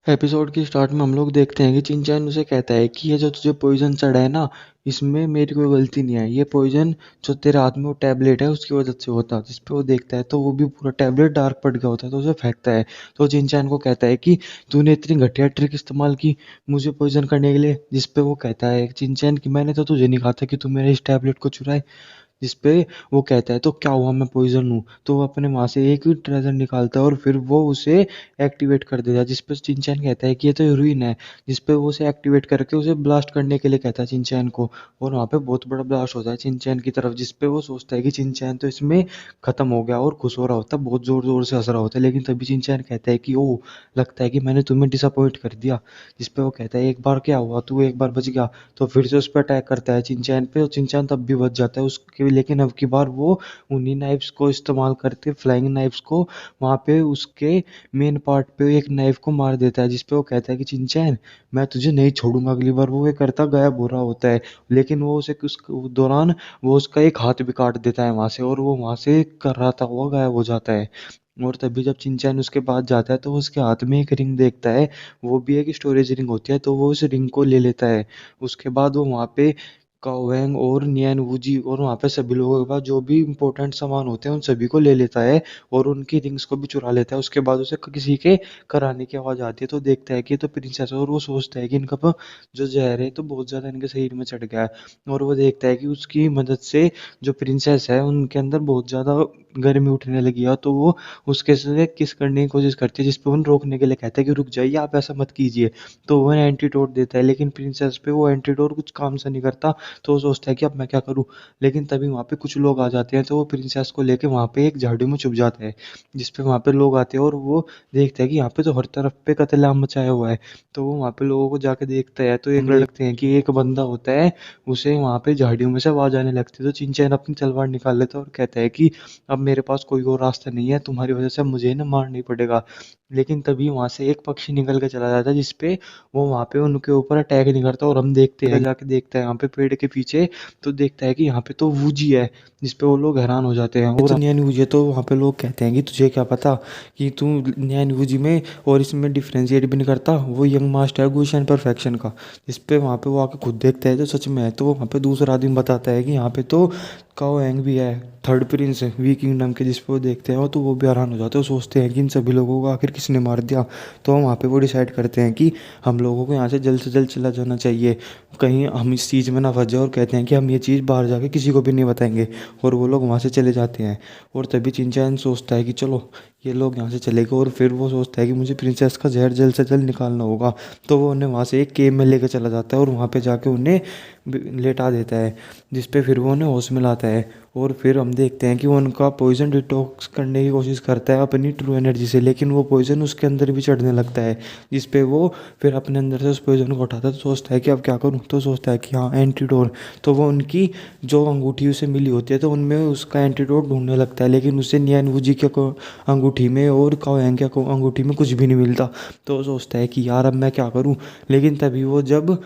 Episode की start में हम लोग देखते हैं कि चिंचैन उसे कहता है कि ये जो तुझे पॉइजन चढ़ा है ना, इसमें मेरी कोई गलती नहीं है। ये पॉइजन जो तेरे हाथ में वो टैबलेट है उसकी वजह से होता है। जिस पे वो देखता है तो वो भी पूरा टैबलेट डार्क पड़ गया होता है, तो उसे फेंकता है। तो चिंचैन को कहता है कि तूने इतनी घटिया ट्रिक इस्तेमाल की मुझे पॉइजन करने के लिए। जिस पे वो कहता है चिंचैन कि मैंने तो तुझे नहीं कहा था कि तू मेरे इस टैबलेट को चुराए। जिस पे वो कहता है तो क्या हुआ, मैं पॉइजन हूँ। तो वो अपने वहां से एक ट्रेजर निकालता है और फिर वो उसे एक्टिवेट कर देता है। जिस पे चिंचैन कहता है कि ये तो हीरोइन है। जिस पे वो उसे एक्टिवेट करके उसे ब्लास्ट करने के लिए कहता है चिंचैन को। और वहाँ पे बहुत बड़ा ब्लास्ट होता है चिंचैन की तरफ। जिस पे वो सोचता है कि चिंचैन तो इसमें खत्म हो गया और खुश हो रहा होता है, बहुत जोर जोर से हंस रहा होता है। लेकिन तभी चिंचैन कहता है कि ओ, लगता है कि मैंने तुम्हें डिसअपॉइंट कर दिया। जिस पे वो कहता है एक बार क्या हुआ, तू एक बार बच गया। तो फिर से उस पर अटैक करता है चिंचैन पे और चिंचैन तब भी बच जाता है उसके। लेकिन अब की बार वो उन्हीं नाइफ्स को इस्तेमाल करके, फ्लाइंग नाइफ्स को, वहाँ पे उसके मेन पार्ट पे एक नाइफ को मार देता है। जिस पे वो कहता है कि चिंचैन मैं तुझे नहीं छोड़ूंगा अगली बार। वो ये करता गायब हो रहा होता है। लेकिन वो उसे उस दौरान वो उसका एक हाथ भी काट देता है वहाँ से, और वो वहाँ से कर रहा था वो गायब हो जाता है। और तभी जब चिंचैन उसके पास जाता है तो वो उसके हाथ में एक रिंग देखता है। वो भी एक स्टोरेज रिंग होती है, तो वो उस रिंग को ले लेता है। उसके बाद वो वहाँ पे काओ और नियन वूजी और वहाँ पे सभी लोगों के पास जो भी इंपॉर्टेंट सामान होते हैं उन सभी को ले लेता है। और उनकी रिंग्स को भी चुरा लेता है। उसके बाद उसे किसी के कराने की आवाज़ आती है, तो देखता है कि ये तो प्रिंसेस है। और वो सोचता है कि इनका जो जहर है तो बहुत ज़्यादा इनके शरीर में चढ़ गया है। और वो देखता है कि उसकी मदद से जो प्रिंसेस है उनके अंदर बहुत ज़्यादा गर्मी उठने लगी है। तो वो उसके से किस करने की कोशिश करती है, जिसपे उन रोकने के लिए कहता है कि रुक जाइए, आप ऐसा मत कीजिए। तो वो एंटीडोट देता है, लेकिन प्रिंसेस पे वो एंटीडोट कुछ काम से नहीं करता। तो वो सोचता है कि अब मैं क्या करूँ। लेकिन तभी वहाँ पे कुछ लोग आ जाते हैं, तो वो प्रिंसेस को लेके वहाँ पे एक झाड़ी में छुप जाता है। जिसपे वहाँ पे लोग आते हैं और वो देखता है कि यहाँ पे तो हर तरफ पे कत्लेआम मचाया हुआ है। तो वो वहाँ पे लोगों को जाके देखता है, तो एक देखते हैं कि एक बंदा होता है, उसे वहाँ पे झाड़ियों में से आवाज आने लगती है। तो चिंचैन अपनी तलवार निकाल लेता है और कहता है कि अब मेरे पास कोई और रास्ता नहीं है, तुम्हारी वजह से मुझे ना मारना ही पड़ेगा। लेकिन तभी वहां से एक पक्षी निकल के चला जाता है, जिसपे वो वहां पे उनके ऊपर अटैक नहीं करता। और हम देखते हैं जाके देखता है यहाँ पे पेड़ के पीछे, तो देखता है कि यहाँ पे तो वूजी है। जिसपे वो लोग हैरान हो जाते हैं। और न्यान वूजी है, तो वहाँ पे लोग कहते हैं कि तुझे क्या पता कि तू न्यान वूजी में और इसमें डिफ्रेंशिएट भी नहीं करता। वो यंग मास्टर है गुशन परफेक्शन का। जिसपे वहाँ पे वो आके खुद देखता है तो सच में है। तो वहाँ पे दूसरा आदमी बताता है कि यहाँ पे तो काओ एंग भी है, थर्ड प्रिंस है वी किंगडम के। जिस पे वो देखते हैं तो वो भी हैरान हो जाते हैं। वो सोचते हैं कि इन सभी लोगों को आखिर किसने मार दिया। तो वहाँ पे वो डिसाइड करते हैं कि हम लोगों को यहाँ से जल्द चला जाना चाहिए, कहीं हम इस चीज़ में ना फंस जाए। और कहते हैं कि हम ये चीज़ बाहर जाके किसी को भी नहीं बताएंगे। और वो लोग वहाँ से चले जाते हैं। और तभी चिंचैन सोचता है कि चलो ये लोग यहाँ से चले गए। और फिर वो सोचता है कि मुझे प्रिंसेस का जहर जल्द से जल्द निकालना होगा। तो वो उन्हें वहाँ से एक केव में लेकर चला जाता है और वहाँ पे जाके उन्हें लेटा देता है। जिस पे फिर वो उन्हें होश में लाता है। और फिर हम देखते हैं कि वो उनका पॉइजन डिटॉक्स करने की कोशिश करता है अपनी ट्रू एनर्जी से, लेकिन वो पॉइजन उसके अंदर भी चढ़ने लगता है। जिस पे वो फिर अपने अंदर से उस पॉइजन को उठाता है। तो सोचता है कि अब क्या करूँ। तो सोचता है कि हाँ एंटीडोट। तो वो उनकी जो अंगूठी उसे मिली होती है तो उनमें उसका एंटीडोट ढूंढने लगता है, लेकिन उसे नियन वूजी के अंगूठी में और काओयांग के अंगूठी में कुछ भी नहीं मिलता। तो वो सोचता है कि यार अब मैं क्या करूँ। लेकिन तभी वो जब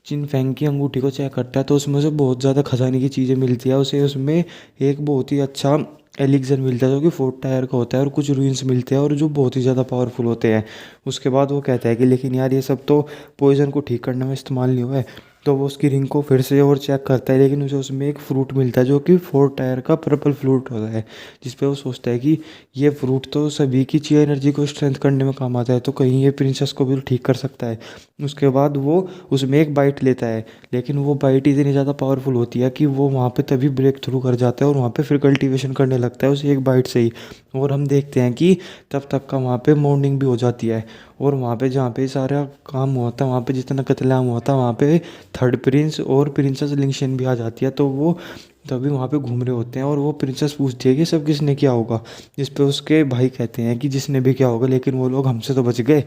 चिन फेंग की अंगूठी को चेक करता है तो उसमें से बहुत ज़्यादा खजाने की चीज़ें मिलती है उसे। उसमें एक बहुत ही अच्छा एलिक्सर मिलता है जो कि 4 टायर का होता है, और कुछ रूइंस मिलते हैं और जो बहुत ही ज़्यादा पावरफुल होते हैं। उसके बाद वो कहता है कि लेकिन यार ये सब तो पॉइजन को ठीक करने में इस्तेमाल नहीं हुआ है। तो वो उसकी रिंग को फिर से और चेक करता है, लेकिन उसे उसमें एक फ्रूट मिलता है जो कि 4 टायर का पर्पल फ्रूट होता है। जिस पे वो सोचता है कि ये फ्रूट तो सभी की ची एनर्जी को स्ट्रेंथ करने में काम आता है, तो कहीं ये प्रिंसेस को भी ठीक कर सकता है। उसके बाद वो उसमें एक बाइट लेता है, लेकिन वो बाइट इतनी ज़्यादा पावरफुल होती है कि वो वहाँ पे तभी ब्रेक थ्रू कर जाता है और वहाँ पे फिर कल्टीवेशन करने लगता है उस एक बाइट से ही। और हम देखते हैं कि तब तक का वहाँ पे मॉर्निंग भी हो जाती है। और वहाँ पे जहाँ पे सारा काम हुआ था, वहाँ पे जितना कत्लेआम हुआ था, वहाँ पे थर्ड प्रिंस और प्रिंसेस लिंगशन भी आ जाती है। तो वो तभी वहाँ पे घूम रहे होते हैं और वो प्रिंसेस पूछती है कि सब किसने किया होगा। जिस पे उसके भाई कहते हैं कि जिसने भी किया होगा, लेकिन वो लोग हमसे तो बच गए।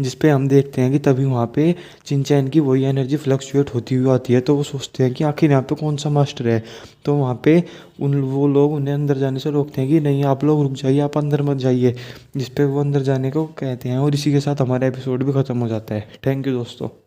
जिस पे हम देखते हैं कि तभी वहाँ पे चिंचैन की वही एनर्जी फ्लक्चुएट होती हुई आती है। तो वो सोचते हैं कि आखिर यहाँ पे कौन सा मास्टर है। तो वहाँ पे वो लोग उन्हें अंदर जाने से रोकते हैं कि नहीं आप लोग रुक जाइए, आप अंदर मत जाइए। जिस पे वो अंदर जाने को कहते हैं। और इसी के साथ हमारा एपिसोड भी ख़त्म हो जाता है। थैंक यू दोस्तों।